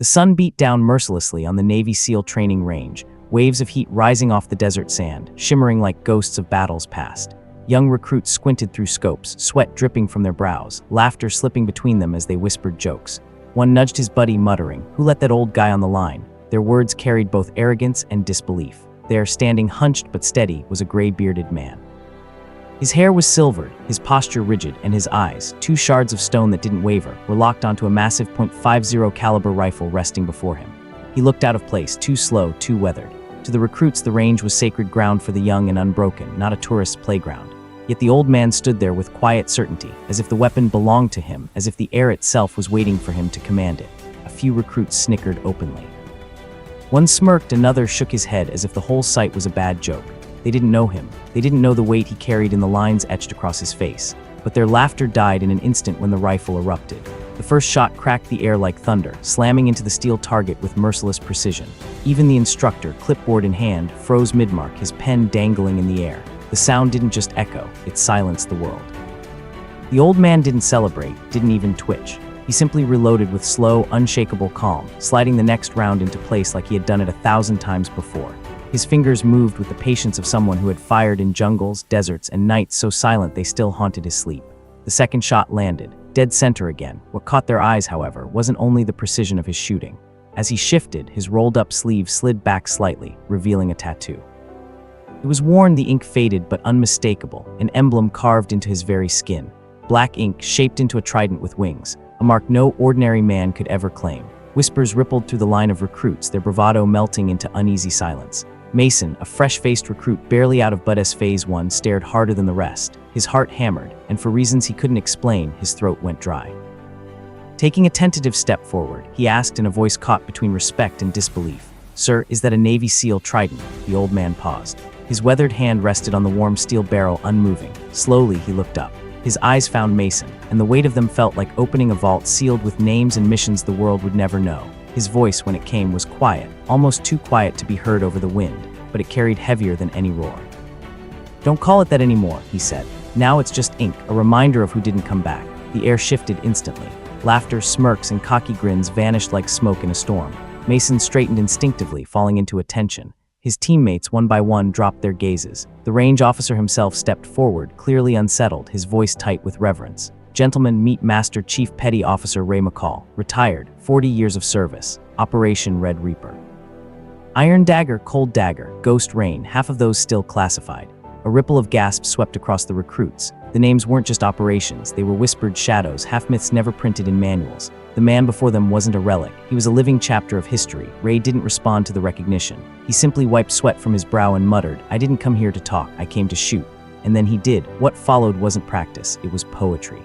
The sun beat down mercilessly on the Navy SEAL training range, waves of heat rising off the desert sand, shimmering like ghosts of battles past. Young recruits squinted through scopes, sweat dripping from their brows, laughter slipping between them as they whispered jokes. One nudged his buddy, muttering, "Who let that old guy on the line?" Their words carried both arrogance and disbelief. There, standing hunched but steady, was a gray-bearded man. His hair was silvered, his posture rigid, and his eyes, two shards of stone that didn't waver, were locked onto a massive .50 caliber rifle resting before him. He looked out of place, too slow, too weathered. To the recruits, the range was sacred ground for the young and unbroken, not a tourist's playground. Yet the old man stood there with quiet certainty, as if the weapon belonged to him, as if the air itself was waiting for him to command it. A few recruits snickered openly. One smirked, another shook his head as if the whole sight was a bad joke. They didn't know him. They didn't know the weight he carried in the lines etched across his face. But their laughter died in an instant when the rifle erupted. The first shot cracked the air like thunder, slamming into the steel target with merciless precision. Even the instructor, clipboard in hand, froze mid-mark, his pen dangling in the air. The sound didn't just echo, it silenced the world. The old man didn't celebrate, didn't even twitch. He simply reloaded with slow, unshakable calm, sliding the next round into place like he had done it 1,000 times before. His fingers moved with the patience of someone who had fired in jungles, deserts, and nights so silent they still haunted his sleep. The second shot landed, dead center again. What caught their eyes, however, wasn't only the precision of his shooting. As he shifted, his rolled-up sleeve slid back slightly, revealing a tattoo. It was worn, the ink faded but unmistakable, an emblem carved into his very skin. Black ink shaped into a trident with wings, a mark no ordinary man could ever claim. Whispers rippled through the line of recruits, their bravado melting into uneasy silence. Mason, a fresh-faced recruit barely out of Bud's Phase 1, stared harder than the rest. His heart hammered, and for reasons he couldn't explain, his throat went dry. Taking a tentative step forward, he asked in a voice caught between respect and disbelief, "Sir, is that a Navy SEAL trident?" The old man paused. His weathered hand rested on the warm steel barrel, unmoving. Slowly, he looked up. His eyes found Mason, and the weight of them felt like opening a vault sealed with names and missions the world would never know. His voice, when it came, was quiet, almost too quiet to be heard over the wind, but it carried heavier than any roar. "Don't call it that anymore," he said. "Now it's just ink, a reminder of who didn't come back." The air shifted instantly. Laughter, smirks, and cocky grins vanished like smoke in a storm. Mason straightened instinctively, falling into attention. His teammates, one by one, dropped their gazes. The range officer himself stepped forward, clearly unsettled, his voice tight with reverence. "Gentlemen, meet Master Chief Petty Officer Ray McCall, retired, 40 years of service, Operation Red Reaper." Iron Dagger, Cold Dagger, Ghost Rain, half of those still classified. A ripple of gasps swept across the recruits. The names weren't just operations, they were whispered shadows, half-myths never printed in manuals. The man before them wasn't a relic, he was a living chapter of history. Ray didn't respond to the recognition. He simply wiped sweat from his brow and muttered, "I didn't come here to talk, I came to shoot." And then he did. What followed wasn't practice, it was poetry.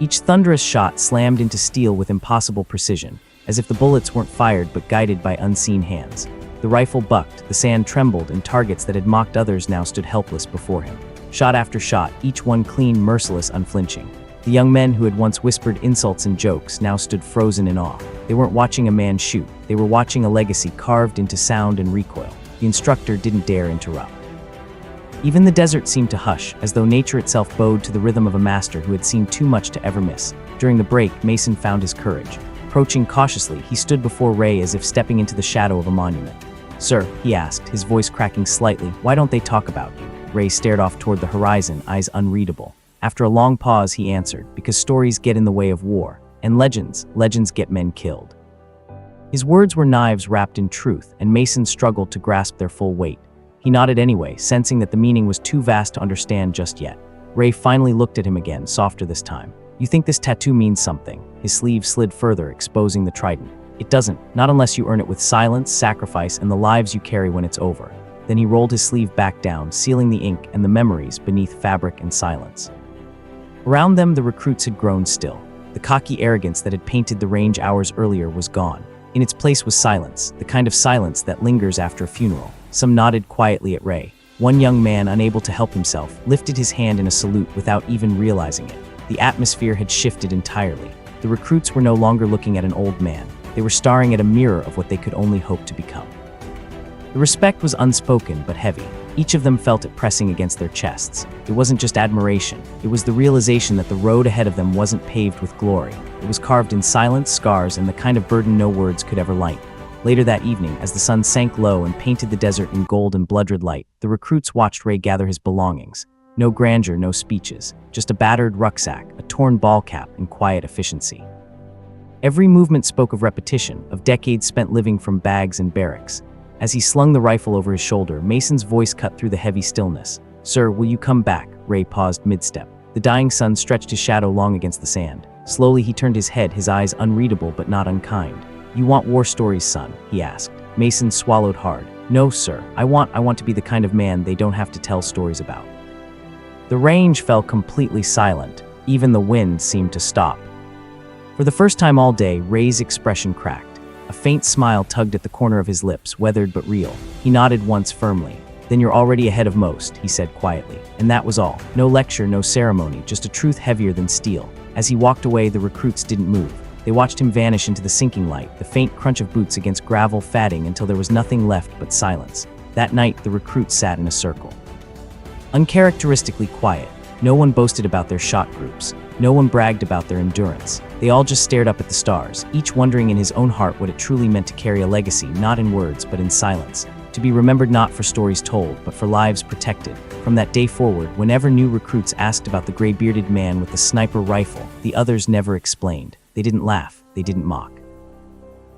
Each thunderous shot slammed into steel with impossible precision, as if the bullets weren't fired but guided by unseen hands. The rifle bucked, the sand trembled, and targets that had mocked others now stood helpless before him. Shot after shot, each one clean, merciless, unflinching. The young men who had once whispered insults and jokes now stood frozen in awe. They weren't watching a man shoot, they were watching a legacy carved into sound and recoil. The instructor didn't dare interrupt. Even the desert seemed to hush, as though nature itself bowed to the rhythm of a master who had seen too much to ever miss. During the break, Mason found his courage. Approaching cautiously, he stood before Ray as if stepping into the shadow of a monument. "Sir," he asked, his voice cracking slightly, "why don't they talk about you?" Ray stared off toward the horizon, eyes unreadable. After a long pause, he answered, "Because stories get in the way of war, and legends get men killed." His words were knives wrapped in truth, and Mason struggled to grasp their full weight. He nodded anyway, sensing that the meaning was too vast to understand just yet. Ray finally looked at him again, softer this time. "You think this tattoo means something?" His sleeve slid further, exposing the trident. "It doesn't, not unless you earn it with silence, sacrifice, and the lives you carry when it's over." Then he rolled his sleeve back down, sealing the ink and the memories beneath fabric and silence. Around them, the recruits had grown still. The cocky arrogance that had painted the range hours earlier was gone. In its place was silence, the kind of silence that lingers after a funeral. Some nodded quietly at Ray. One young man, unable to help himself, lifted his hand in a salute without even realizing it. The atmosphere had shifted entirely. The recruits were no longer looking at an old man. They were staring at a mirror of what they could only hope to become. The respect was unspoken but heavy. Each of them felt it pressing against their chests. It wasn't just admiration. It was the realization that the road ahead of them wasn't paved with glory. It was carved in silence, scars, and the kind of burden no words could ever lighten. Later that evening, as the sun sank low and painted the desert in gold and blood-red light, the recruits watched Ray gather his belongings. No grandeur, no speeches, just a battered rucksack, a torn ball cap, and quiet efficiency. Every movement spoke of repetition, of decades spent living from bags and barracks. As he slung the rifle over his shoulder, Mason's voice cut through the heavy stillness. "Sir, will you come back?" Ray paused mid-step. The dying sun stretched his shadow long against the sand. Slowly he turned his head, his eyes unreadable but not unkind. "You want war stories, son?" he asked. Mason swallowed hard. "No, sir. I want to be the kind of man they don't have to tell stories about." The range fell completely silent. Even the wind seemed to stop. For the first time all day, Ray's expression cracked. A faint smile tugged at the corner of his lips, weathered but real. He nodded once firmly. "Then you're already ahead of most," he said quietly. And that was all. No lecture, no ceremony, just a truth heavier than steel. As he walked away, the recruits didn't move. They watched him vanish into the sinking light, the faint crunch of boots against gravel fatting until there was nothing left but silence. That night, the recruits sat in a circle. Uncharacteristically quiet. No one boasted about their shot groups. No one bragged about their endurance. They all just stared up at the stars, each wondering in his own heart what it truly meant to carry a legacy, not in words, but in silence. To be remembered not for stories told, but for lives protected. From that day forward, whenever new recruits asked about the gray-bearded man with the sniper rifle, the others never explained. They didn't laugh. They didn't mock.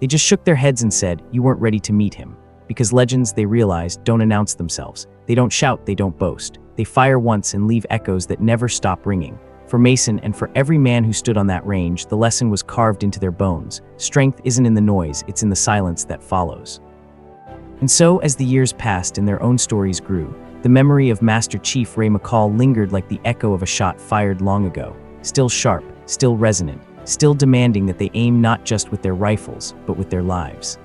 They just shook their heads and said, "You weren't ready to meet him." Because legends, they realized, don't announce themselves. They don't shout, they don't boast. They fire once and leave echoes that never stop ringing. For Mason and for every man who stood on that range, the lesson was carved into their bones. Strength isn't in the noise, it's in the silence that follows. And so, as the years passed and their own stories grew, the memory of Master Chief Ray McCall lingered like the echo of a shot fired long ago. Still sharp, still resonant, still demanding that they aim not just with their rifles, but with their lives.